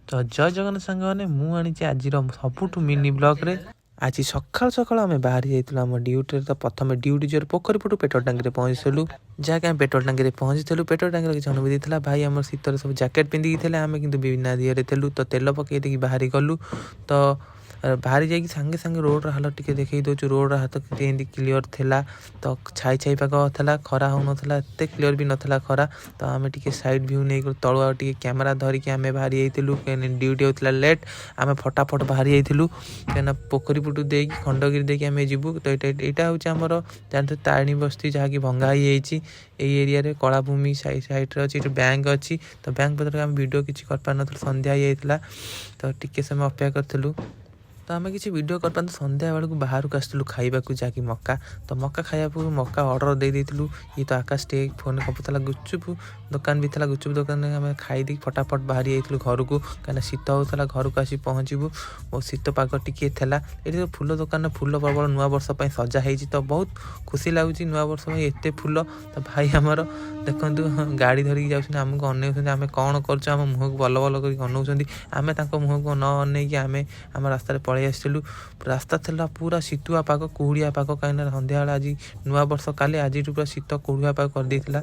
तो जय जगन्नाथ सांग मैंने मुझे आज सबुठ मिनी ब्लॉग आज सकाल सकाल आम बाहरी जाइलु आम ड्यूटी। तो प्रथम ड्यूटी जोर पोखरी पटू पेट्रोल टांगी पहुंचलु जहाँकि आम पेट्रोल टांगी पहुंचलु। पेट्रोल टांगी किसी अनुभूति था भाई आम शीतर सब जैकेट पिंधिकी आम कि बिना दिहरे थेलु। तो तेल पकई देखिए बाहरी गलु तो बाहरी जाकि सांगे सांगे रोड हालत टिके देखई दो रोड हाथ क्लीयर थिला। तो छाई छाई पाग था खरा हो नाला एत क्लीयर भी नाला खरा। तो आम टे सैड भ्यू नहीं तलुआ टे कैमेरा धरिकी आम बाहरी जाइलु ड्यूटी होता लेट आम फटाफट बाहरी जाइलु कहीं पोखरी पुटू दे खंडगिरी देखिए आम जीवु। तो यहाँ हूँ आमर जानते तारिणी बस्ती जहाँकि भंगा ही एरिया रे कलाभूमि सैड्रे अच्छी बैंक अच्छी। तो बैंक पत्र आम वीडियो किसी कर पार संध्या ही तो टिके समय अपेक्षा करूँ। तो आम किसी वीडियो कर संध्या बेलू बाहर को आसलु खाइबा जहाँकि मक्का। तो मक्का खाइबा मक्का ऑर्डर दे देलु। ये तो आकाश टे फोन कपुला गुपचुप दुकान भी था गुपचुप दुकान आम खाई फटाफट बाहरी जाइलु घर को कहीं शीत होता घर को आसी पहुँचू। बहुत शीत पाग टिके ये फूल दुकान फूल प्रबल नुआ वर्ष सजा है। तो बहुत खुशी लगुच नुआ वर्ष एत फूल। तो भाई आमर देखु गाड़ी धरिकी जाऊँ आमको अनौन आम कौन कर मुँह को बल बल कर अनौन आम मुँह को न अनैक आम रास्तार पलि आसलु। रास्ता था पूरा शीतुआ पाग कुहुड़िया पाग कहीं सन्ध्या आज नुआ वर्ष काली आज पूरा शीत कुहुड़िया पाग कर।